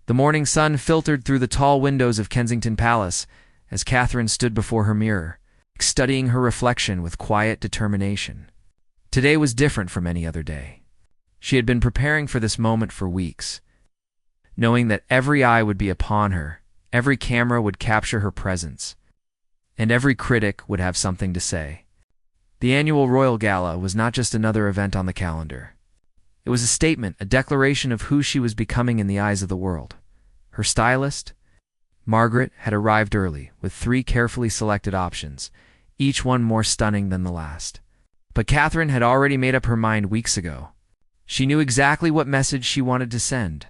The morning sun filtered through the tall windows of Kensington Palace as Catherine stood before her mirror, studying her reflection with quiet determination. Today was different from any other day. She had been preparing for this moment for weeks, knowing that every eye would be upon her, every camera would capture her presence, and every critic would have something to say. The annual Royal Gala was not just another event on the calendar. It was a statement, a declaration of who she was becoming in the eyes of the world. Her stylist, Margaret, had arrived early, with 3 carefully selected options, each one more stunning than the last. But Catherine had already made up her mind weeks ago. She knew exactly what message she wanted to send.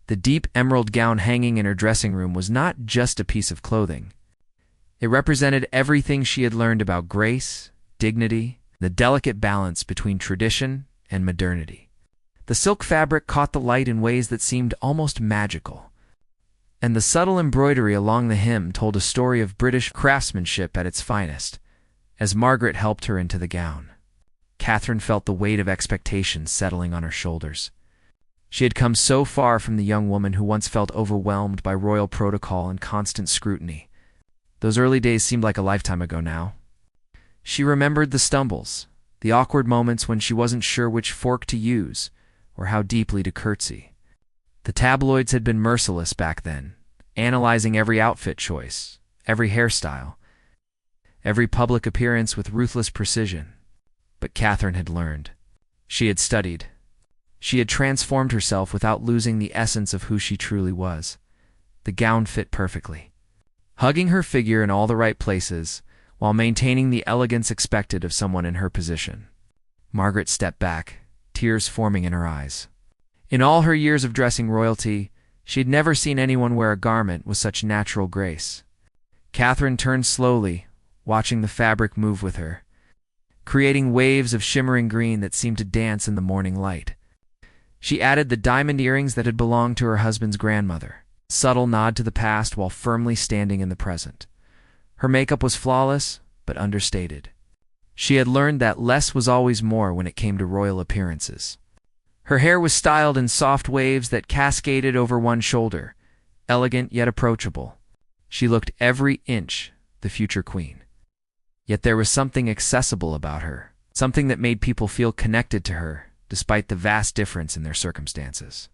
The deep emerald gown hanging in her dressing room was not just a piece of clothing. It represented everything she had learned about grace, dignity, the delicate balance between tradition and modernity. The silk fabric caught the light in ways that seemed almost magical, and the subtle embroidery along the hem told a story of British craftsmanship at its finest. As Margaret helped her into the gown, Catherine felt the weight of expectation settling on her shoulders. She had come so far from the young woman who once felt overwhelmed by royal protocol and constant scrutiny. Those early days seemed like a lifetime ago now. She remembered the stumbles, the awkward moments when she wasn't sure which fork to use or how deeply to curtsy. The tabloids had been merciless back then, analyzing every outfit choice, every hairstyle, every public appearance with ruthless precision. But Catherine had learned. She had studied. She had transformed herself without losing the essence of who she truly was. The gown fit perfectly, hugging her figure in all the right places while maintaining the elegance expected of someone in her position. Margaret stepped back, tears forming in her eyes. In all her years of dressing royalty, she had never seen anyone wear a garment with such natural grace. Catherine turned slowly, watching the fabric move with her, creating waves of shimmering green that seemed to dance in the morning light. She added the diamond earrings that had belonged to her husband's grandmother, a subtle nod to the past while firmly standing in the present. Her makeup was flawless, but understated. She had learned that less was always more when it came to royal appearances. Her hair was styled in soft waves that cascaded over one shoulder, elegant yet approachable. She looked every inch the future queen. Yet there was something accessible about her, something that made people feel connected to her, despite the vast difference in their circumstances.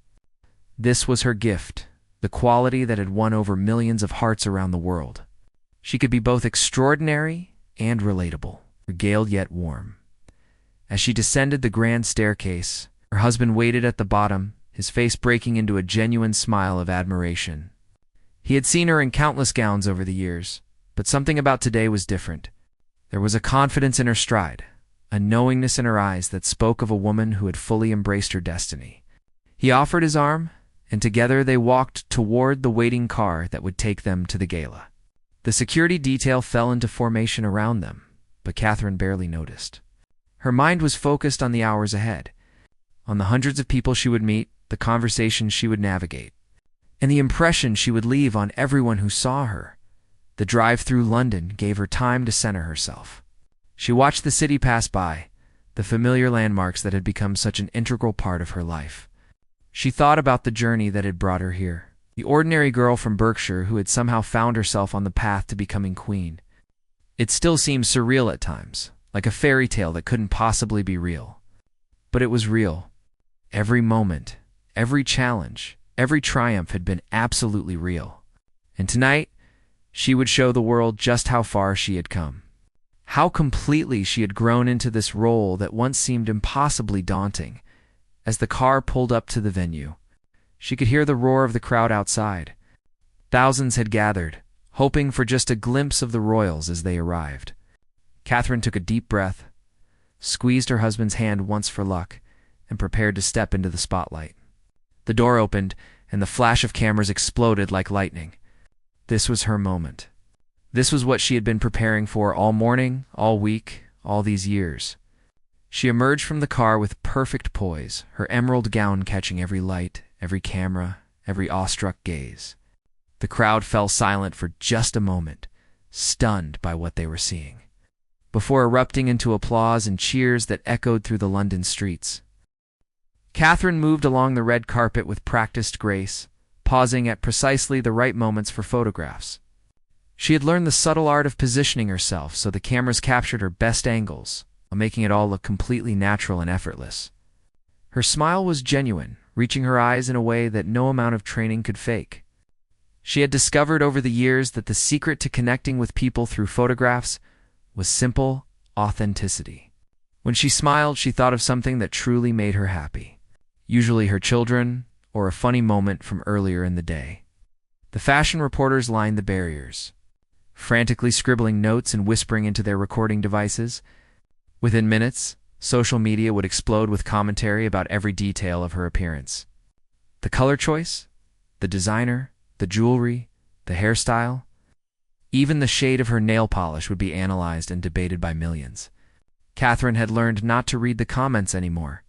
This was her gift, the quality that had won over millions of hearts around the world. She could be both extraordinary and relatable, regaled yet warm. As she descended the grand staircase, her husband waited at the bottom, his face breaking into a genuine smile of admiration. He had seen her in countless gowns over the years, but something about today was different. There was a confidence in her stride, a knowingness in her eyes that spoke of a woman who had fully embraced her destiny. He offered his arm, and together they walked toward the waiting car that would take them to the gala. The security detail fell into formation around them, but Catherine barely noticed. Her mind was focused on the hours ahead, on the hundreds of people she would meet, the conversations she would navigate, and the impression she would leave on everyone who saw her. The drive through London gave her time to center herself. She watched the city pass by, the familiar landmarks that had become such an integral part of her life. She thought about the journey that had brought her here, the ordinary girl from Berkshire who had somehow found herself on the path to becoming queen. It still seemed surreal at times, like a fairy tale that couldn't possibly be real. But it was real. Every moment, every challenge, every triumph had been absolutely real. And tonight, she would show the world just how far she had come. How completely she had grown into this role that once seemed impossibly daunting. As the car pulled up to the venue, she could hear the roar of the crowd outside. Thousands had gathered, hoping for just a glimpse of the royals as they arrived. Catherine took a deep breath, squeezed her husband's hand once for luck, and prepared to step into the spotlight. The door opened, and the flash of cameras exploded like lightning. This was her moment. This was what she had been preparing for all morning, all week, all these years. She emerged from the car with perfect poise, her emerald gown catching every light, every camera, every awestruck gaze. The crowd fell silent for just a moment, stunned by what they were seeing, before erupting into applause and cheers that echoed through the London streets. Catherine moved along the red carpet with practiced grace, pausing at precisely the right moments for photographs. She had learned the subtle art of positioning herself so the cameras captured her best angles, while making it all look completely natural and effortless. Her smile was genuine, reaching her eyes in a way that no amount of training could fake. She had discovered over the years that the secret to connecting with people through photographs was simple authenticity. When she smiled, she thought of something that truly made her happy, usually her children or a funny moment from earlier in the day. The fashion reporters lined the barriers, frantically scribbling notes and whispering into their recording devices. Within minutes, social media would explode with commentary about every detail of her appearance. The color choice, the designer, the jewelry, the hairstyle, even the shade of her nail polish would be analyzed and debated by millions. Catherine had learned not to read the comments anymore.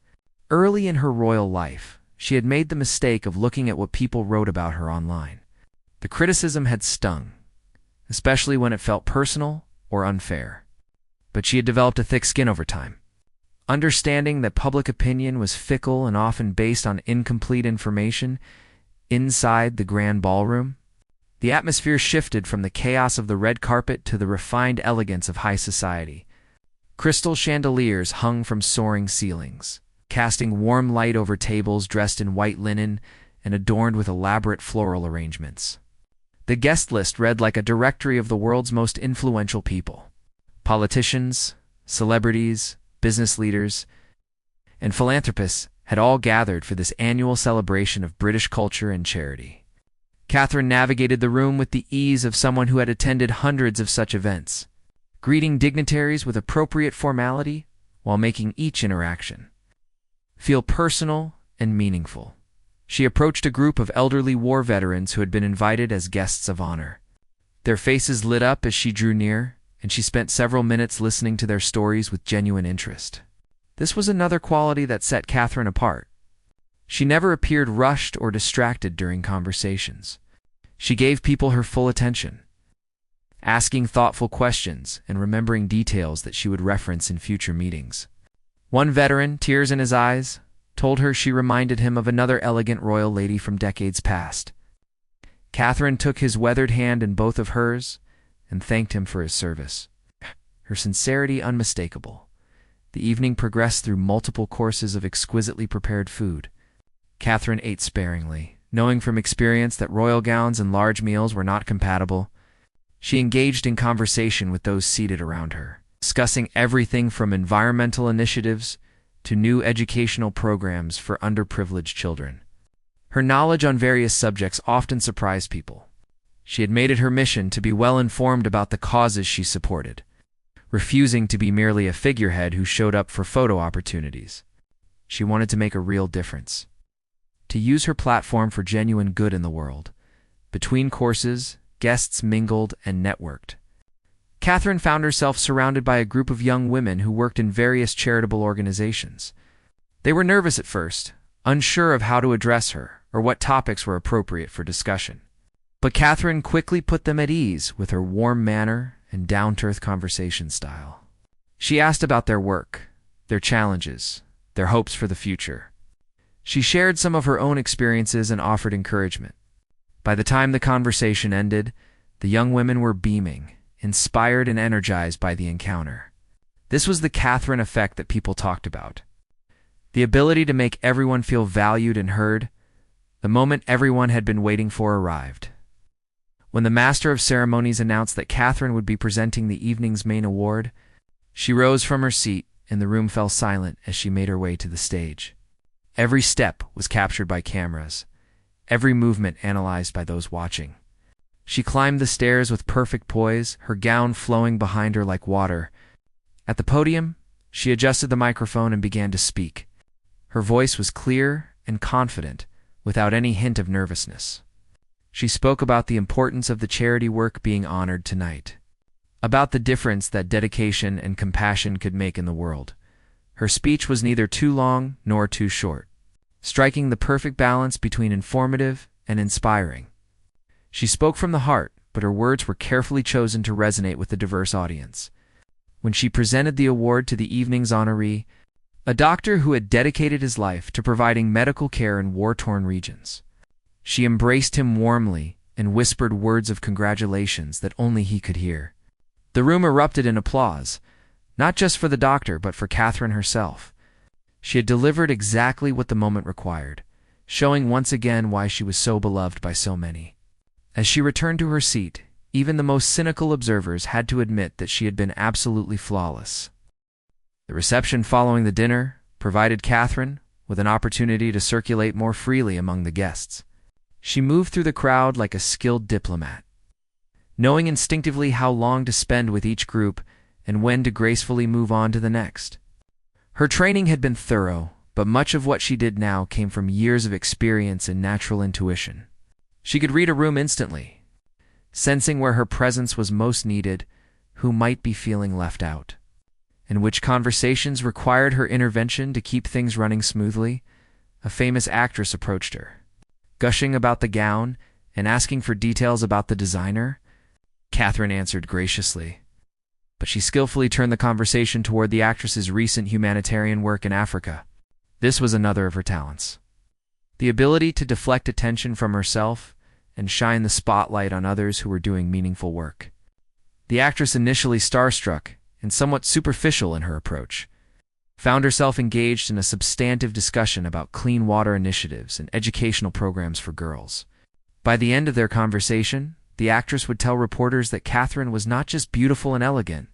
Early in her royal life, she had made the mistake of looking at what people wrote about her online. The criticism had stung, especially when it felt personal or unfair. But she had developed a thick skin over time, understanding that public opinion was fickle and often based on incomplete information. Inside the grand ballroom, the atmosphere shifted from the chaos of the red carpet to the refined elegance of high society. Crystal chandeliers hung from soaring ceilings, casting warm light over tables dressed in white linen and adorned with elaborate floral arrangements. The guest list read like a directory of the world's most influential people. Politicians, celebrities, business leaders, and philanthropists had all gathered for this annual celebration of British culture and charity. Catherine navigated the room with the ease of someone who had attended hundreds of such events, greeting dignitaries with appropriate formality while making each interaction feel personal and meaningful. She approached a group of elderly war veterans who had been invited as guests of honor. Their faces lit up as she drew near, and she spent several minutes listening to their stories with genuine interest. This was another quality that set Catherine apart. She never appeared rushed or distracted during conversations. She gave people her full attention, asking thoughtful questions and remembering details that she would reference in future meetings. One veteran, tears in his eyes, told her she reminded him of another elegant royal lady from decades past. Catherine took his weathered hand in both of hers and thanked him for his service, her sincerity unmistakable. The evening progressed through multiple courses of exquisitely prepared food. Catherine ate sparingly, knowing from experience that royal gowns and large meals were not compatible. She engaged in conversation with those seated around her, discussing everything from environmental initiatives to new educational programs for underprivileged children. Her knowledge on various subjects often surprised people. She had made it her mission to be well informed about the causes she supported, refusing to be merely a figurehead who showed up for photo opportunities. She wanted to make a real difference, to use her platform for genuine good in the world. Between courses, guests mingled and networked. Catherine found herself surrounded by a group of young women who worked in various charitable organizations. They were nervous at first, unsure of how to address her or what topics were appropriate for discussion. But Catherine quickly put them at ease with her warm manner and down-to-earth conversation style. She asked about their work, their challenges, their hopes for the future. She shared some of her own experiences and offered encouragement. By the time the conversation ended, the young women were beaming, inspired and energized by the encounter. This was the Catherine effect that people talked about. The ability to make everyone feel valued and heard. The moment everyone had been waiting for arrived. When the Master of Ceremonies announced that Catherine would be presenting the evening's main award, she rose from her seat and the room fell silent as she made her way to the stage. Every step was captured by cameras, every movement analyzed by those watching. She climbed the stairs with perfect poise, her gown flowing behind her like water. At the podium, she adjusted the microphone and began to speak. Her voice was clear and confident, without any hint of nervousness. She spoke about the importance of the charity work being honored tonight, about the difference that dedication and compassion could make in the world. Her speech was neither too long nor too short, striking the perfect balance between informative and inspiring. She spoke from the heart, but her words were carefully chosen to resonate with the diverse audience. When she presented the award to the evening's honoree, a doctor who had dedicated his life to providing medical care in war-torn regions, She embraced him warmly and whispered words of congratulations that only he could hear. The room erupted in applause, not just for the doctor but for Catherine herself. She had delivered exactly what the moment required, showing once again why she was so beloved by so many. As she returned to her seat, even the most cynical observers had to admit that she had been absolutely flawless. The reception following the dinner provided Catherine with an opportunity to circulate more freely among the guests. She moved through the crowd like a skilled diplomat, knowing instinctively how long to spend with each group and when to gracefully move on to the next. Her training had been thorough, but much of what she did now came from years of experience and natural intuition. She could read a room instantly, sensing where her presence was most needed, who might be feeling left out, and which conversations required her intervention to keep things running smoothly. A famous actress approached her, gushing about the gown and asking for details about the designer. Catherine answered graciously, but she skillfully turned the conversation toward the actress's recent humanitarian work in Africa. This was another of her talents: the ability to deflect attention from herself and shine the spotlight on others who were doing meaningful work. The actress, initially starstruck and somewhat superficial in her approach, found herself engaged in a substantive discussion about clean water initiatives and educational programs for girls. By the end of their conversation, the actress would tell reporters that Catherine was not just beautiful and elegant,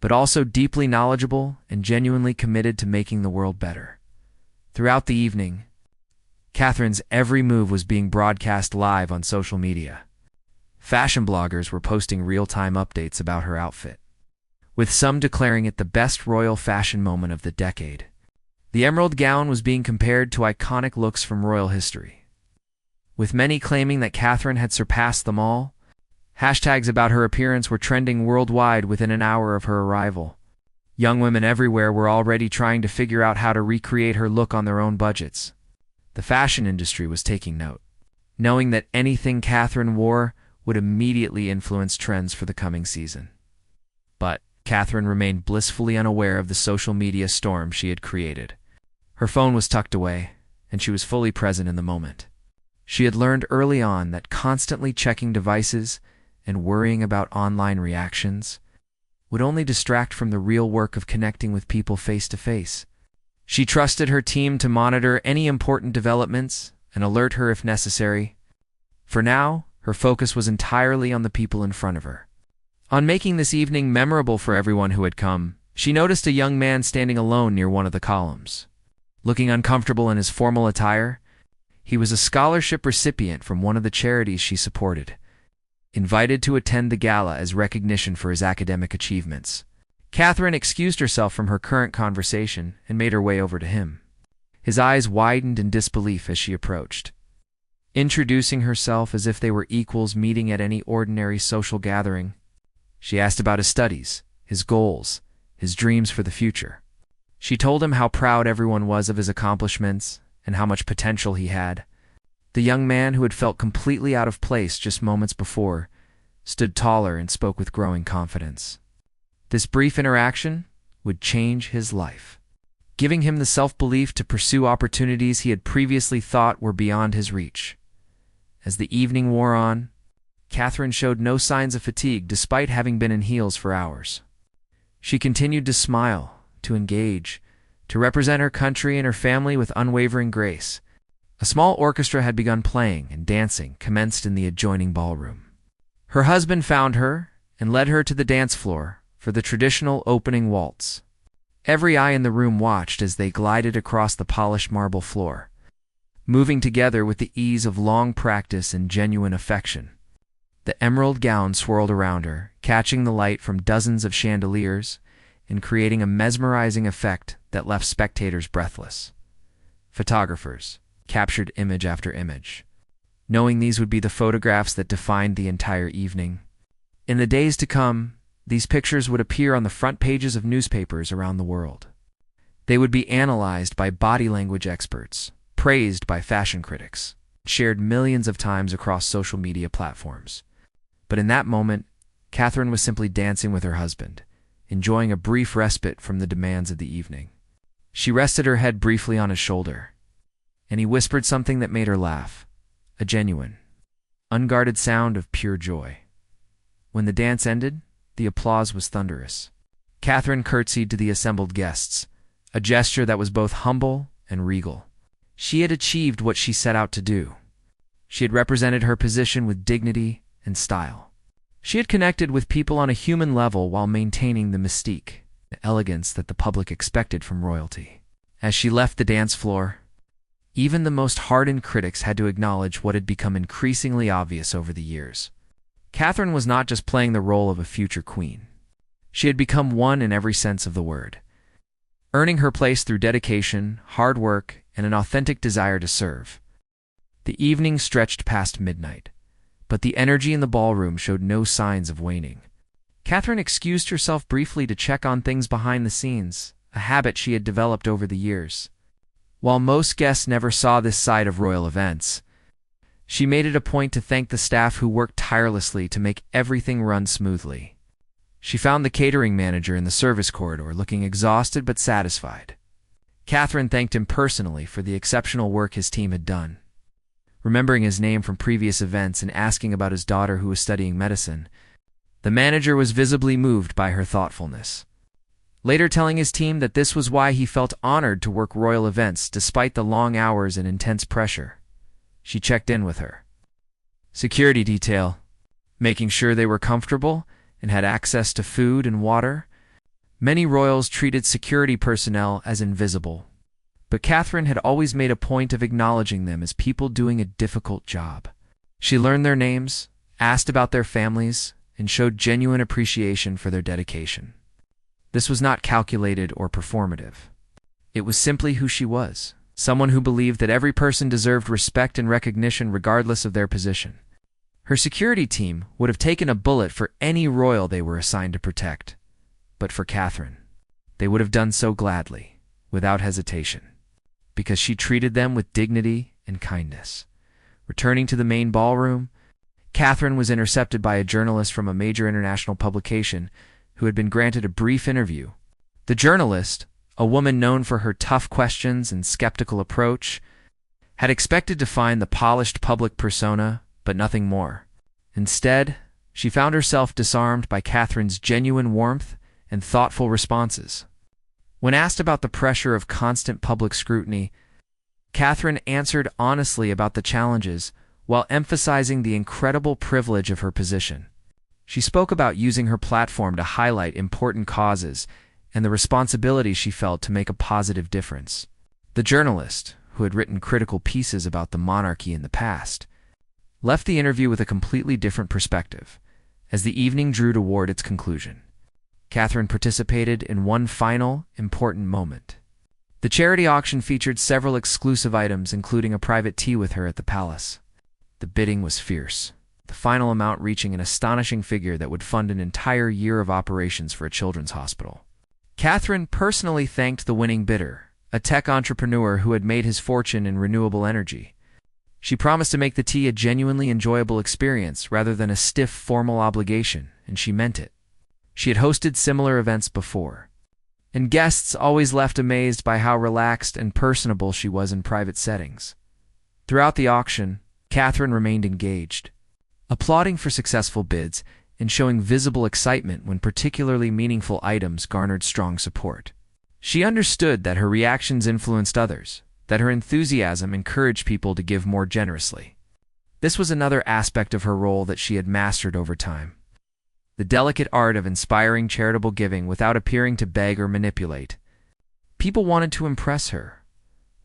but also deeply knowledgeable and genuinely committed to making the world better. Throughout the evening, Catherine's every move was being broadcast live on social media. Fashion bloggers were posting real-time updates about her outfit, with some declaring it the best royal fashion moment of the decade. The emerald gown was being compared to iconic looks from royal history, with many claiming that Catherine had surpassed them all. Hashtags about her appearance were trending worldwide within an hour of her arrival. Young women everywhere were already trying to figure out how to recreate her look on their own budgets. The fashion industry was taking note, knowing that anything Catherine wore would immediately influence trends for the coming season. But Catherine remained blissfully unaware of the social media storm she had created. Her phone was tucked away, and she was fully present in the moment. She had learned early on that constantly checking devices and worrying about online reactions would only distract from the real work of connecting with people face to face. She trusted her team to monitor any important developments and alert her if necessary. For now, her focus was entirely on the people in front of her. On making this evening memorable for everyone who had come, she noticed a young man standing alone near one of the columns. Looking uncomfortable in his formal attire, he was a scholarship recipient from one of the charities she supported, invited to attend the gala as recognition for his academic achievements. Catherine excused herself from her current conversation and made her way over to him. His eyes widened in disbelief as she approached. Introducing herself as if they were equals meeting at any ordinary social gathering, she asked about his studies, his goals, his dreams for the future. She told him how proud everyone was of his accomplishments and how much potential he had. The young man, who had felt completely out of place just moments before, stood taller and spoke with growing confidence. This brief interaction would change his life, giving him the self-belief to pursue opportunities he had previously thought were beyond his reach. As the evening wore on, Catherine showed no signs of fatigue despite having been in heels for hours. She continued to smile, to engage, to represent her country and her family with unwavering grace. A small orchestra had begun playing, and dancing commenced in the adjoining ballroom. Her husband found her and led her to the dance floor for the traditional opening waltz. Every eye in the room watched as they glided across the polished marble floor, moving together with the ease of long practice and genuine affection. The emerald gown swirled around her, catching the light from dozens of chandeliers and creating a mesmerizing effect that left spectators breathless. Photographers captured image after image, knowing these would be the photographs that defined the entire evening. In the days to come, these pictures would appear on the front pages of newspapers around the world. They would be analyzed by body language experts, praised by fashion critics, shared millions of times across social media platforms. But in that moment, Catherine was simply dancing with her husband, enjoying a brief respite from the demands of the evening. She rested her head briefly on his shoulder, and he whispered something that made her laugh, a genuine, unguarded sound of pure joy. When the dance ended, the applause was thunderous. Catherine curtsied to the assembled guests, a gesture that was both humble and regal. She had achieved what she set out to do. She had represented her position with dignity and style. She had connected with people on a human level while maintaining the mystique, the elegance that the public expected from royalty. As she left the dance floor, even the most hardened critics had to acknowledge what had become increasingly obvious over the years. Catherine was not just playing the role of a future queen. She had become one in every sense of the word, earning her place through dedication, hard work, and an authentic desire to serve. The evening stretched past midnight, but the energy in the ballroom showed no signs of waning. Catherine excused herself briefly to check on things behind the scenes, a habit she had developed over the years. While most guests never saw this side of royal events, she made it a point to thank the staff who worked tirelessly to make everything run smoothly. She found the catering manager in the service corridor looking exhausted but satisfied. Catherine thanked him personally for the exceptional work his team had done. Remembering his name from previous events and asking about his daughter who was studying medicine, the manager was visibly moved by her thoughtfulness. Later telling his team that this was why he felt honored to work royal events despite the long hours and intense pressure, she checked in with her security detail, making sure they were comfortable and had access to food and water. Many royals treated security personnel as invisible, but Catherine had always made a point of acknowledging them as people doing a difficult job. She learned their names, asked about their families, and showed genuine appreciation for their dedication. This was not calculated or performative. It was simply who she was, someone who believed that every person deserved respect and recognition regardless of their position. Her security team would have taken a bullet for any royal they were assigned to protect. But for Catherine, they would have done so gladly, without hesitation, because she treated them with dignity and kindness. Returning to the main ballroom, Catherine was intercepted by a journalist from a major international publication who had been granted a brief interview. The journalist, a woman known for her tough questions and skeptical approach, had expected to find the polished public persona, but nothing more. Instead, she found herself disarmed by Catherine's genuine warmth and thoughtful responses. When asked about the pressure of constant public scrutiny, Catherine answered honestly about the challenges while emphasizing the incredible privilege of her position. She spoke about using her platform to highlight important causes and the responsibility she felt to make a positive difference. The journalist, who had written critical pieces about the monarchy in the past, left the interview with a completely different perspective. As the evening drew toward its conclusion, Catherine participated in one final, important moment. The charity auction featured several exclusive items, including a private tea with her at the palace. The bidding was fierce, the final amount reaching an astonishing figure that would fund an entire year of operations for a children's hospital. Catherine personally thanked the winning bidder, a tech entrepreneur who had made his fortune in renewable energy. She promised to make the tea a genuinely enjoyable experience rather than a stiff, formal obligation, and she meant it. She had hosted similar events before, and guests always left amazed by how relaxed and personable she was in private settings. Throughout the auction, Catherine remained engaged, applauding for successful bids and showing visible excitement when particularly meaningful items garnered strong support. She understood that her reactions influenced others, that her enthusiasm encouraged people to give more generously. This was another aspect of her role that she had mastered over time: the delicate art of inspiring charitable giving without appearing to beg or manipulate. People wanted to impress her,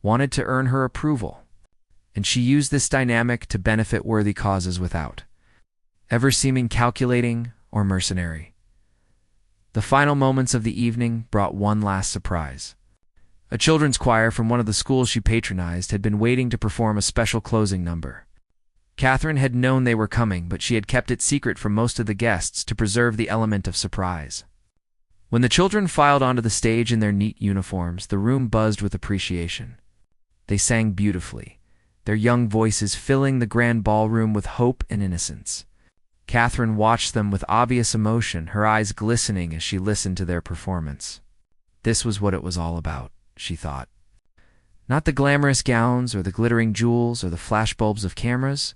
wanted to earn her approval, and she used this dynamic to benefit worthy causes without ever seeming calculating or mercenary. The final moments of the evening brought one last surprise. A children's choir from one of the schools she patronized had been waiting to perform a special closing number. Catherine had known they were coming, but she had kept it secret from most of the guests to preserve the element of surprise. When the children filed onto the stage in their neat uniforms, the room buzzed with appreciation. They sang beautifully, their young voices filling the grand ballroom with hope and innocence. Catherine watched them with obvious emotion, her eyes glistening as she listened to their performance. This was what it was all about, she thought. Not the glamorous gowns or the glittering jewels or the flashbulbs of cameras.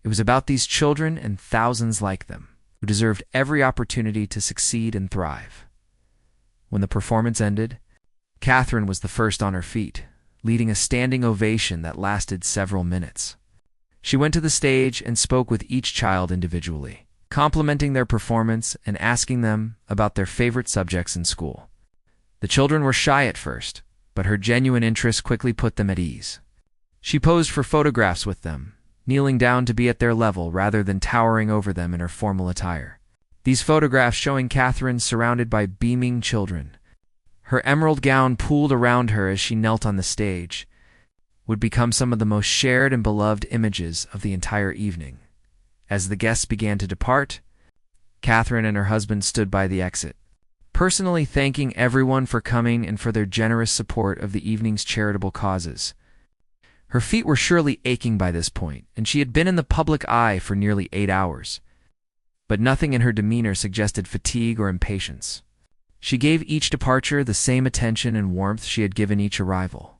It was about these children and thousands like them, who deserved every opportunity to succeed and thrive. When the performance ended, Catherine was the first on her feet, leading a standing ovation that lasted several minutes. She went to the stage and spoke with each child individually, complimenting their performance and asking them about their favorite subjects in school. The children were shy at first, but her genuine interest quickly put them at ease. She posed for photographs with them, kneeling down to be at their level rather than towering over them in her formal attire. These photographs showing Catherine surrounded by beaming children, her emerald gown pooled around her as she knelt on the stage, would become some of the most shared and beloved images of the entire evening. As the guests began to depart, Catherine and her husband stood by the exit, personally thanking everyone for coming and for their generous support of the evening's charitable causes. Her feet were surely aching by this point, and she had been in the public eye for nearly 8 hours. But nothing in her demeanor suggested fatigue or impatience. She gave each departure the same attention and warmth she had given each arrival.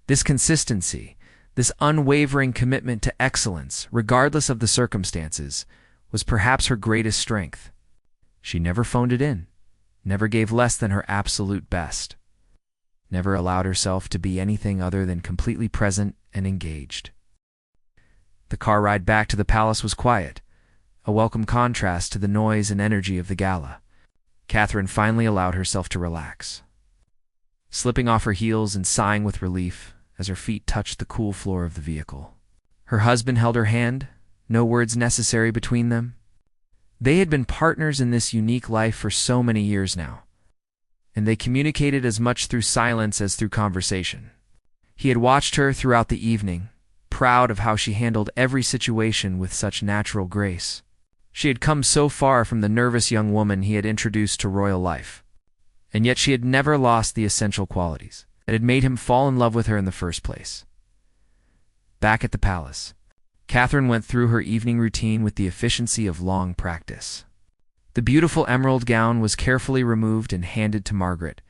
This consistency, this unwavering commitment to excellence, regardless of the circumstances, was perhaps her greatest strength. She never phoned it in, never gave less than her absolute best, never allowed herself to be anything other than completely present and engaged. The car ride back to the palace was quiet, a welcome contrast to the noise and energy of the gala. Catherine finally allowed herself to relax, slipping off her heels and sighing with relief as her feet touched the cool floor of the vehicle. Her husband held her hand, no words necessary between them. They had been partners in this unique life for so many years now, and they communicated as much through silence as through conversation. He had watched her throughout the evening, proud of how she handled every situation with such natural grace. She had come so far from the nervous young woman he had introduced to royal life, and yet she had never lost the essential qualities that had made him fall in love with her in the first place. Back at the palace, Catherine went through her evening routine with the efficiency of long practice. The beautiful emerald gown was carefully removed and handed to Margaret,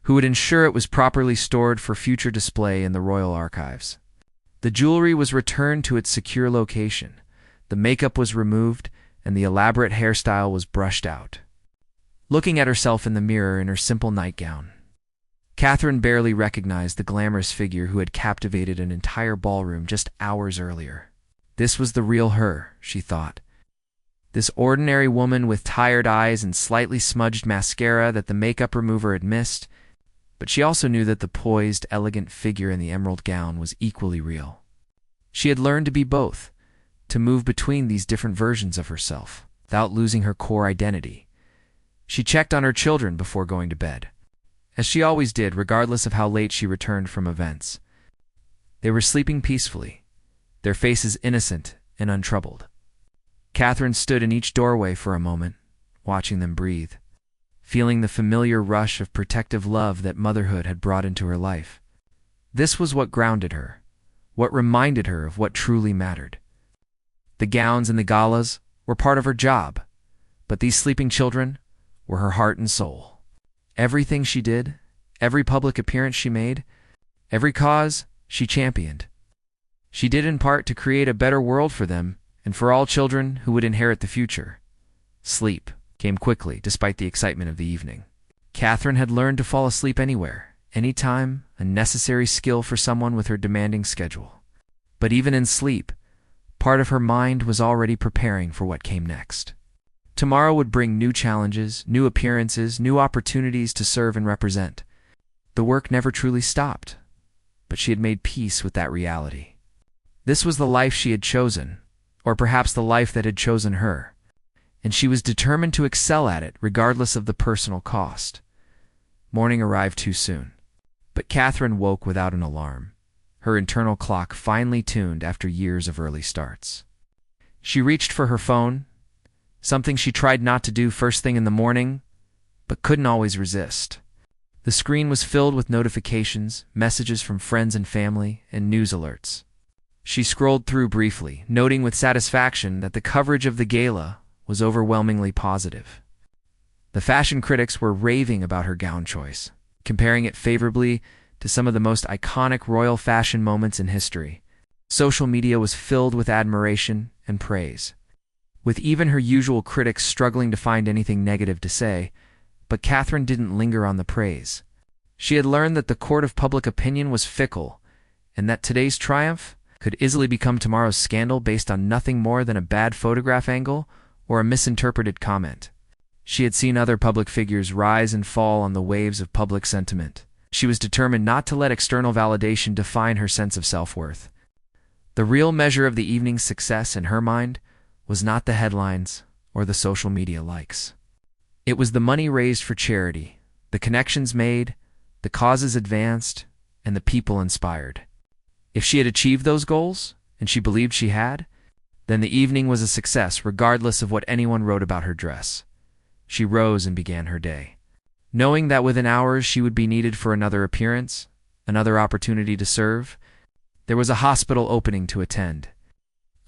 who would ensure it was properly stored for future display in the royal archives. The jewelry was returned to its secure location, the makeup was removed, and the elaborate hairstyle was brushed out. Looking at herself in the mirror in her simple nightgown, Catherine barely recognized the glamorous figure who had captivated an entire ballroom just hours earlier. This was the real her, she thought. This ordinary woman with tired eyes and slightly smudged mascara that the makeup remover had missed, but she also knew that the poised, elegant figure in the emerald gown was equally real. She had learned to be both, to move between these different versions of herself, without losing her core identity. She checked on her children before going to bed, as she always did regardless of how late she returned from events. They were sleeping peacefully, their faces innocent and untroubled. Catherine stood in each doorway for a moment, watching them breathe, feeling the familiar rush of protective love that motherhood had brought into her life. This was what grounded her, what reminded her of what truly mattered. The gowns and the galas were part of her job, but these sleeping children were her heart and soul. Everything she did, every public appearance she made, every cause she championed, she did in part to create a better world for them and for all children who would inherit the future. Sleep came quickly despite the excitement of the evening. Catherine had learned to fall asleep anywhere, anytime, a necessary skill for someone with her demanding schedule. But even in sleep, part of her mind was already preparing for what came next. Tomorrow would bring new challenges, new appearances, new opportunities to serve and represent. The work never truly stopped, but she had made peace with that reality. This was the life she had chosen, or perhaps the life that had chosen her, and she was determined to excel at it regardless of the personal cost. Morning arrived too soon, but Catherine woke without an alarm, her internal clock finely tuned after years of early starts. She reached for her phone, something she tried not to do first thing in the morning, but couldn't always resist. The screen was filled with notifications, messages from friends and family, and news alerts. She scrolled through briefly, noting with satisfaction that the coverage of the gala was overwhelmingly positive. The fashion critics were raving about her gown choice, comparing it favorably to some of the most iconic royal fashion moments in history. Social media was filled with admiration and praise, with even her usual critics struggling to find anything negative to say. But Catherine didn't linger on the praise. She had learned that the court of public opinion was fickle, and that today's triumph could easily become tomorrow's scandal based on nothing more than a bad photograph angle or a misinterpreted comment. She had seen other public figures rise and fall on the waves of public sentiment. She was determined not to let external validation define her sense of self-worth. The real measure of the evening's success in her mind was not the headlines or the social media likes. It was the money raised for charity, the connections made, the causes advanced, and the people inspired. If she had achieved those goals, and she believed she had, then the evening was a success regardless of what anyone wrote about her dress. She rose and began her day, knowing that within hours she would be needed for another appearance, another opportunity to serve. There was a hospital opening to attend,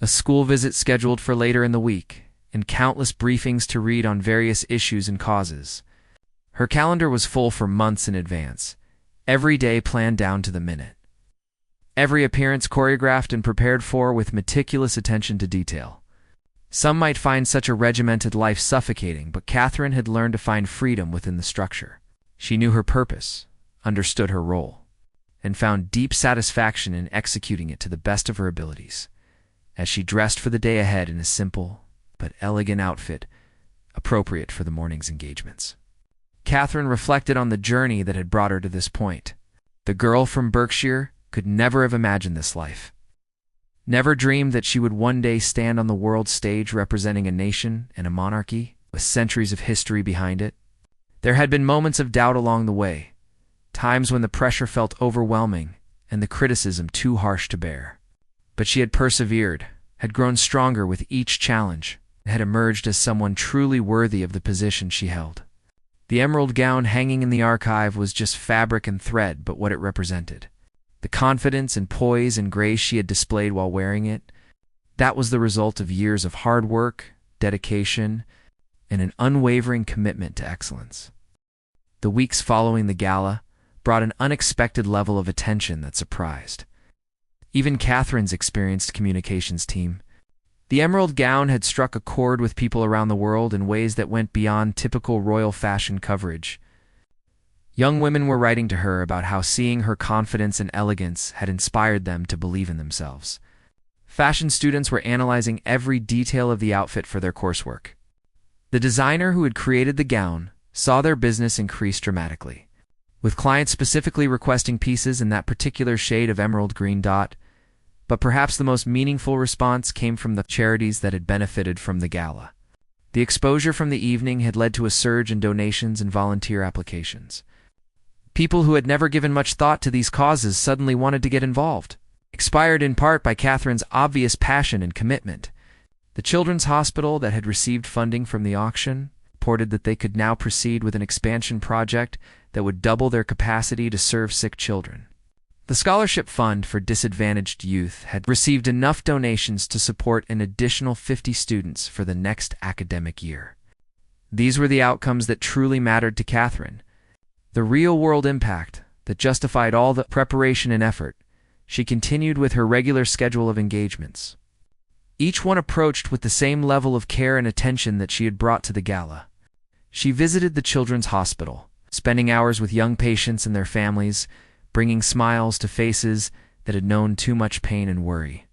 a school visit scheduled for later in the week, and countless briefings to read on various issues and causes. Her calendar was full for months in advance, every day planned down to the minute. Every appearance choreographed and prepared for with meticulous attention to detail. Some might find such a regimented life suffocating, but Catherine had learned to find freedom within the structure. She knew her purpose, understood her role, and found deep satisfaction in executing it to the best of her abilities, as she dressed for the day ahead in a simple but elegant outfit appropriate for the morning's engagements. Catherine reflected on the journey that had brought her to this point. The girl from Berkshire could never have imagined this life, never dreamed that she would one day stand on the world stage representing a nation and a monarchy with centuries of history behind it. There had been moments of doubt along the way, times when the pressure felt overwhelming and the criticism too harsh to bear. But she had persevered, had grown stronger with each challenge, and had emerged as someone truly worthy of the position she held. The emerald gown hanging in the archive was just fabric and thread, but what it represented, the confidence and poise and grace she had displayed while wearing it, that was the result of years of hard work, dedication, and an unwavering commitment to excellence. The weeks following the gala brought an unexpected level of attention that surprised even Catherine's experienced communications team. The emerald gown had struck a chord with people around the world in ways that went beyond typical royal fashion coverage. Young women were writing to her about how seeing her confidence and elegance had inspired them to believe in themselves. Fashion students were analyzing every detail of the outfit for their coursework. The designer who had created the gown saw their business increase dramatically, with clients specifically requesting pieces in that particular shade of emerald green dot. But perhaps the most meaningful response came from the charities that had benefited from the gala. The exposure from the evening had led to a surge in donations and volunteer applications. People who had never given much thought to these causes suddenly wanted to get involved, inspired in part by Catherine's obvious passion and commitment. The children's hospital that had received funding from the auction reported that they could now proceed with an expansion project that would double their capacity to serve sick children. The Scholarship Fund for Disadvantaged Youth had received enough donations to support an additional 50 students for the next academic year. These were the outcomes that truly mattered to Catherine, the real-world impact that justified all the preparation and effort. She continued with her regular schedule of engagements, each one approached with the same level of care and attention that she had brought to the gala. She visited the children's hospital, spending hours with young patients and their families, bringing smiles to faces that had known too much pain and worry.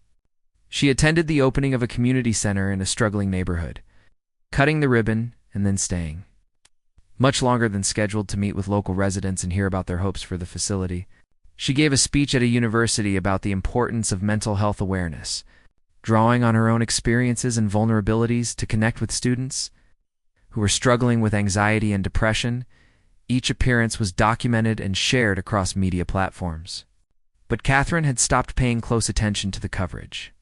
She attended the opening of a community center in a struggling neighborhood, cutting the ribbon and then staying much longer than scheduled to meet with local residents and hear about their hopes for the facility. She gave a speech at a university about the importance of mental health awareness, drawing on her own experiences and vulnerabilities to connect with students who were struggling with anxiety and depression. Each appearance was documented and shared across media platforms. But Catherine had stopped paying close attention to the coverage.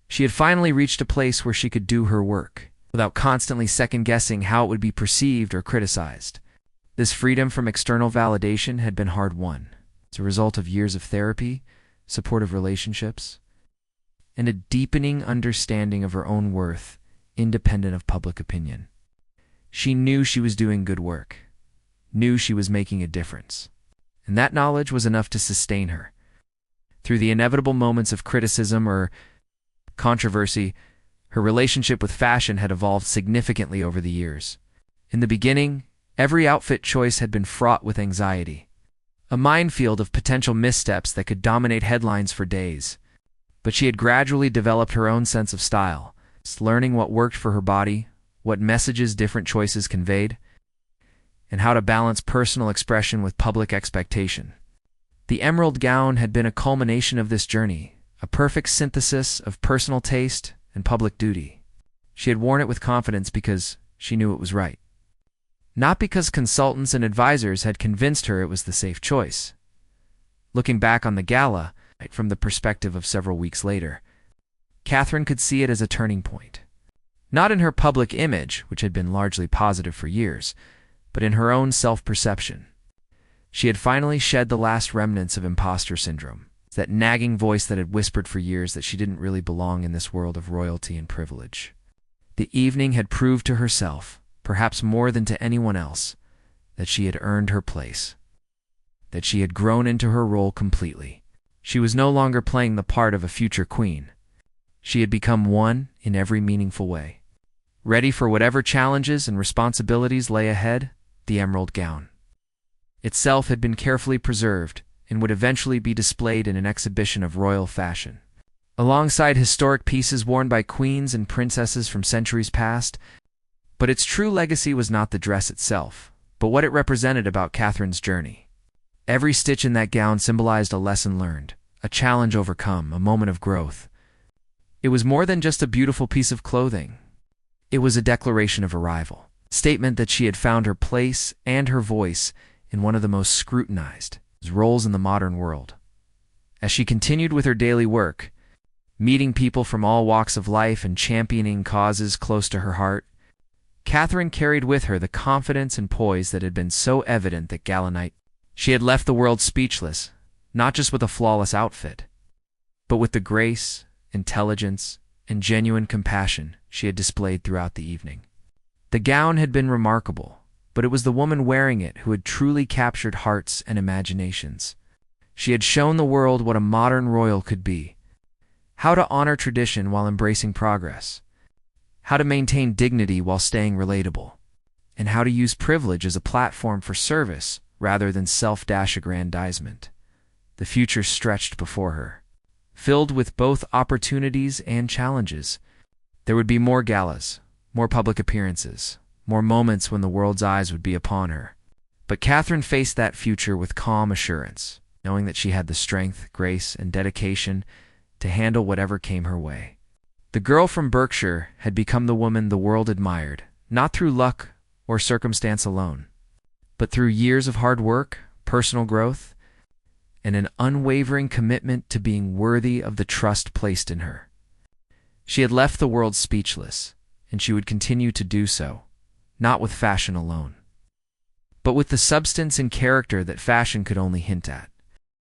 She had finally reached a place where she could do her work, without constantly second-guessing how it would be perceived or criticized. This freedom from external validation had been hard-won, as a result of years of therapy, supportive relationships, and a deepening understanding of her own worth, independent of public opinion. She knew she was doing good work, knew she was making a difference, and that knowledge was enough to sustain her. Through the inevitable moments of criticism or controversy, her relationship with fashion had evolved significantly over the years. In the beginning, every outfit choice had been fraught with anxiety, a minefield of potential missteps that could dominate headlines for days. But she had gradually developed her own sense of style, learning what worked for her body, what messages different choices conveyed, and how to balance personal expression with public expectation. The emerald gown had been a culmination of this journey, a perfect synthesis of personal taste and public duty. She had worn it with confidence because she knew it was right, not because consultants and advisors had convinced her it was the safe choice. Looking back on the gala, from the perspective of several weeks later, Catherine could see it as a turning point. Not in her public image, which had been largely positive for years, but in her own self-perception. She had finally shed the last remnants of imposter syndrome, that nagging voice that had whispered for years that she didn't really belong in this world of royalty and privilege. The evening had proved to herself, perhaps more than to anyone else, that she had earned her place, that she had grown into her role completely. She was no longer playing the part of a future queen. She had become one in every meaningful way. Ready for whatever challenges and responsibilities lay ahead, the emerald gown itself had been carefully preserved and would eventually be displayed in an exhibition of royal fashion. Alongside historic pieces worn by queens and princesses from centuries past, but its true legacy was not the dress itself, but what it represented about Catherine's journey. Every stitch in that gown symbolized a lesson learned, a challenge overcome, a moment of growth. It was more than just a beautiful piece of clothing. It was a declaration of arrival, a statement that she had found her place and her voice in one of the most scrutinized roles in the modern world. As she continued with her daily work, meeting people from all walks of life and championing causes close to her heart, Catherine carried with her the confidence and poise that had been so evident that gala night. She had left the world speechless, not just with a flawless outfit, but with the grace, intelligence, and genuine compassion she had displayed throughout the evening. The gown had been remarkable, but it was the woman wearing it who had truly captured hearts and imaginations. She had shown the world what a modern royal could be, how to honor tradition while embracing progress, how to maintain dignity while staying relatable, and how to use privilege as a platform for service rather than self-aggrandizement. The future stretched before her, filled with both opportunities and challenges. There would be more galas, more public appearances, more moments when the world's eyes would be upon her. But Catherine faced that future with calm assurance, knowing that she had the strength, grace, and dedication to handle whatever came her way. The girl from Berkshire had become the woman the world admired, not through luck or circumstance alone, but through years of hard work, personal growth, and an unwavering commitment to being worthy of the trust placed in her. She had left the world speechless, and she would continue to do so, not with fashion alone, but with the substance and character that fashion could only hint at.